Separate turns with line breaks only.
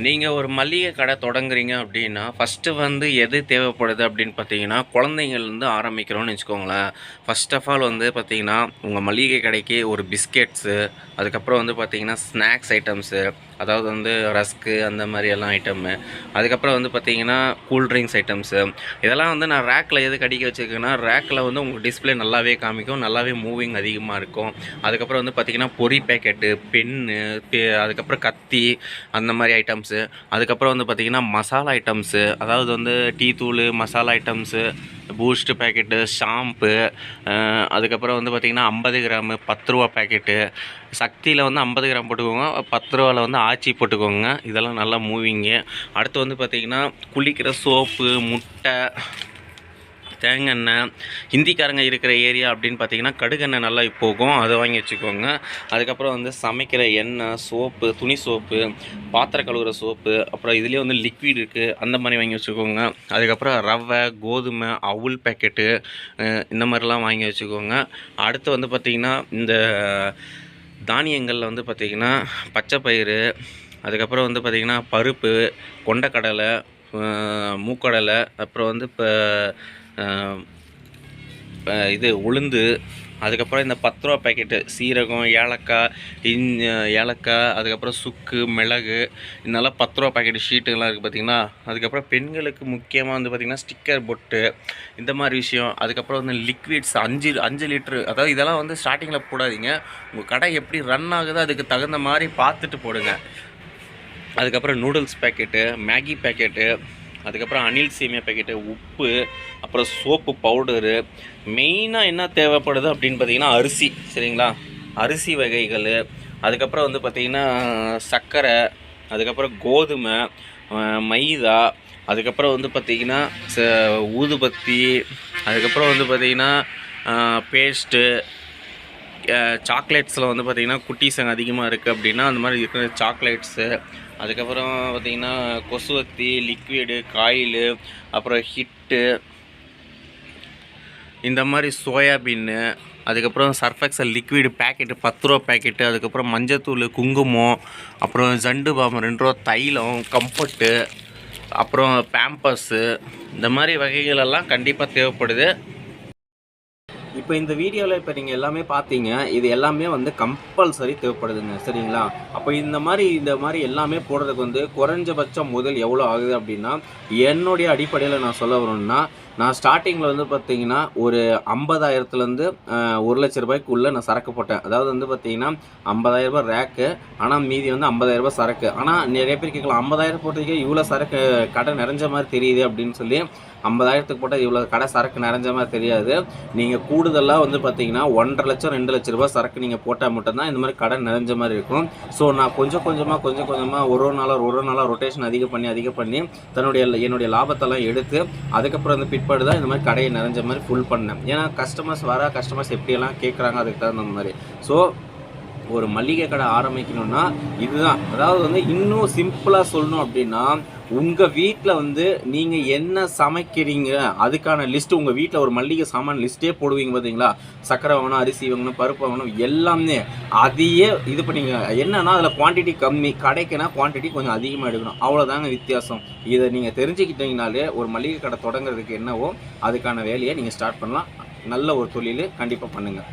நீங்கள் ஒரு மளிகை கடை தொடங்குறீங்க அப்படின்னா ஃபஸ்ட்டு வந்து எது தேவைப்படுது அப்படின்னு பார்த்தீங்கன்னா குழந்தைங்கள்லேருந்து ஆரம்பிக்கிறோன்னு வச்சுக்கோங்களேன். ஃபர்ஸ்ட் ஆஃப் ஆல் வந்து பார்த்தீங்கன்னா உங்கள் மளிகை கடைக்கு ஒரு பிஸ்கெட்ஸு, அதுக்கப்புறம் வந்து பார்த்தீங்கன்னா ஸ்நாக்ஸ் ஐட்டம்ஸு, அதாவது வந்து ரஸ்க்கு அந்த மாதிரி எல்லாம் ஐட்டமு, அதுக்கப்புறம் வந்து பார்த்தீங்கன்னா கூல்ட்ரிங்க்ஸ் ஐட்டம்ஸு, இதெல்லாம் வந்து நான் ரேக்கில் எதுக்கு அடிக்க வச்சுருக்கேன்னா ரேக்கில் வந்து உங்களுக்கு டிஸ்பிளே நல்லாவே காமிக்கும், நல்லாவே மூவிங் அதிகமாக இருக்கும். அதுக்கப்புறம் வந்து பார்த்தீங்கன்னா பொரி பேக்கெட்டு, பென்னு, அதுக்கப்புறம் கத்தி, அந்த மாதிரி ஐட்டம்ஸு. அதுக்கப்புறம் வந்து பார்த்திங்கன்னா மசாலா ஐட்டம்ஸு, அதாவது வந்து டீ தூள், masala items, boost packet, shampoo, அதுக்கப்புறம் வந்து பார்த்திங்கன்னா 50 கிராமு 10 ரூபா பேக்கெட்டு, சக்தியில் வந்து 50 கிராம் போட்டுக்கோங்க, 10 ரூபாவில் வந்து ஆச்சி போட்டுக்கோங்க. இதெல்லாம் நல்லா மூவிங்கு. அடுத்து வந்து பார்த்திங்கன்னா குளிக்கிற சோப்பு, முட்டை, தேங்காய், ஹிந்திக்காரங்க இருக்கிற ஏரியா அப்படின்னு பார்த்தீங்கன்னா கடுகெண்ணெய் நல்லா போகும், அதை வாங்கி வச்சுக்கோங்க. அதுக்கப்புறம் வந்து சமைக்கிற எண்ணெய், சோப்பு, துணி சோப்பு, பாத்திரம் கழுவுற சோப்பு, அப்புறம் இதுலேயே வந்து லிக்விட் இருக்குது, அந்த மாதிரி வாங்கி வச்சுக்கோங்க. அதுக்கப்புறம் ரவை, கோதுமை, அவுல் பேக்கெட்டு, இந்த மாதிரிலாம் வாங்கி வச்சுக்கோங்க. அடுத்து வந்து பார்த்திங்கன்னா இந்த தானியங்களில் வந்து பார்த்திங்கன்னா பச்சை பயிறு, அதுக்கப்புறம் வந்து பார்த்திங்கன்னா பருப்பு, கொண்டக்கடலை, மூக்கடலை, அப்புறம் வந்து இப்போ இது உளுந்து, அதுக்கப்புறம் இந்த 10 ரூபா பேக்கெட்டு சீரகம், ஏலக்காய், அதுக்கப்புறம் சுக்கு, மிளகு, இதெல்லாம் 10 ரூபா பேக்கெட்டு ஷீட்டுங்கெல்லாம் இருக்குது பார்த்திங்கன்னா. அதுக்கப்புறம் பெண்களுக்கு முக்கியமாக வந்து பார்த்திங்கன்னா ஸ்டிக்கர் பொட்டு, இந்த மாதிரி விஷயம். அதுக்கப்புறம் வந்து லிக்விட்ஸ் 5 லிட்ரு, அதாவது இதெல்லாம் வந்து ஸ்டார்டிங்கில் போடாதீங்க, உங்கள் கடை எப்படி ரன் ஆகுதோ அதுக்கு தகுந்த மாதிரி பார்த்துட்டு போடுங்க. அதுக்கப்புறம் நூடுல்ஸ் பேக்கெட்டு, மேகி பேக்கெட்டு, அதுக்கப்புறம் அனில் சேமியா பேக்கெட்டு, உப்பு, அப்புறம் சோப்பு பவுடரு. மெயினாக என்ன தேவைப்படுது அப்படின்னு பார்த்தீங்கன்னா அரிசி, சரிங்களா? அரிசி வகைகள், அதுக்கப்புறம் வந்து பார்த்திங்கன்னா சர்க்கரை, அதுக்கப்புறம் கோதுமை, மைதா, அதுக்கப்புறம் வந்து பார்த்திங்கன்னா ஊதுபத்தி, அதுக்கப்புறம் வந்து பார்த்திங்கன்னா பேஸ்ட்டு, சாக்லேட்ஸில் வந்து பார்த்திங்கன்னா குட்டீஸங்க அதிகமாக இருக்குது அப்படின்னா அந்த மாதிரி இருக்கிற சாக்லேட்ஸு, அதுக்கப்புறம் பார்த்திங்கன்னா கொசுவத்தி, லிக்விடு, காயிலு, அப்புறம் ஹிட்டு, இந்த மாதிரி சோயாபீன்னு, அதுக்கப்புறம் சர்ஃபெக்சல் லிக்விடு பேக்கெட்டு 10 ரூபா பேக்கெட்டு, அதுக்கப்புறம் மஞ்சத்தூள், குங்குமம், அப்புறம் ஜண்டு பாம் 2 ரூபா, தைலம், கம்ஃபர்ட்டு, அப்புறம் பேம்பர்ஸு, இந்த மாதிரி வகைகளெல்லாம் கண்டிப்பாக தேவைப்படுது. இப்போ இந்த வீடியோவில் இப்போ நீங்கள் எல்லாமே பார்த்தீங்க, இது எல்லாமே வந்து கம்பல்சரி தேவைப்படுதுங்க, சரிங்களா? அப்போ இந்த மாதிரி எல்லாமே போடுறதுக்கு வந்து குறைஞ்சபட்சம் முதல் எவ்வளோ ஆகுது அப்படின்னா, என்னுடைய அடிப்படையில் நான் சொல்ல வரணும்னா, நான் ஸ்டார்டிங்கில் வந்து பார்த்தீங்கன்னா ஒரு 50,000லேருந்து 1,00,000 ரூபாய்க்குள்ளே நான் சரக்கு போட்டேன். அதாவது வந்து பார்த்தீங்கன்னா 50,000 ரூபாய் ரேக்கு, ஆனால் மீதி வந்து 50,000 ரூபாய் சரக்கு. ஆனால் நிறைய பேர் கேட்கலாம், 50,000 போட்டதுக்கே இவ்வளோ சரக்கு கடை நிறைஞ்ச மாதிரி தெரியுது அப்படின்னு சொல்லி. 50,000க்கு போட்டால் இவ்வளோ கடை சரக்கு நிறைஞ்ச மாதிரி தெரியாது. நீங்கள் கூடுதலாக வந்து பார்த்தீங்கன்னா 1,50,000 2,00,000 ரூபாய் சரக்கு நீங்கள் போட்டால் மட்டும்தான் இந்த மாதிரி கடை நிறைஞ்ச மாதிரி இருக்கும். ஸோ நான் கொஞ்சம் கொஞ்சமாக ஒரு நாளாக ரொட்டேஷன் அதிகம் பண்ணி என்னுடைய லாபத்தெல்லாம் எடுத்து அதுக்கப்புறம் வந்து பிற்பாடு இந்த மாதிரி கடையை நிறைஞ்ச மாதிரி ஃபுல் பண்ணேன். ஏன்னா கஸ்டமர்ஸ் எப்படியெல்லாம் கேட்குறாங்க அதுக்கு தகுந்த மாதிரி. ஸோ ஒரு மளிகை கடை ஆரம்பிக்கணும்னா இதுதான். அதாவது வந்து இன்னும் சிம்பிளாக சொல்லணும் அப்படின்னா, உங்கள் வீட்டில் வந்து நீங்கள் என்ன சமைக்கிறீங்க அதுக்கான லிஸ்ட்டு, உங்கள் வீட்டில் ஒரு மளிகை சாமான் லிஸ்ட்டே போடுவீங்க பார்த்தீங்களா? சர்க்கரை வாங்கணும், அரிசி வாங்கணும், பருப்பு வாங்கணும், எல்லாமே அதையே இது பண்ணிங்க. என்னன்னா அதில் குவான்டிட்டி கம்மி, கடைக்குன்னா குவான்டிட்டி கொஞ்சம் அதிகமாக எடுக்கணும், அவ்வளோதாங்க வித்தியாசம். இதை நீங்கள் தெரிஞ்சுக்கிட்டீங்கனாலே ஒரு மளிகை கடை தொடங்குறதுக்கு என்னவோ அதுக்கான வேலையை நீங்கள் ஸ்டார்ட் பண்ணலாம். நல்ல ஒரு தொழில் கண்டிப்பாக பண்ணுங்கள்.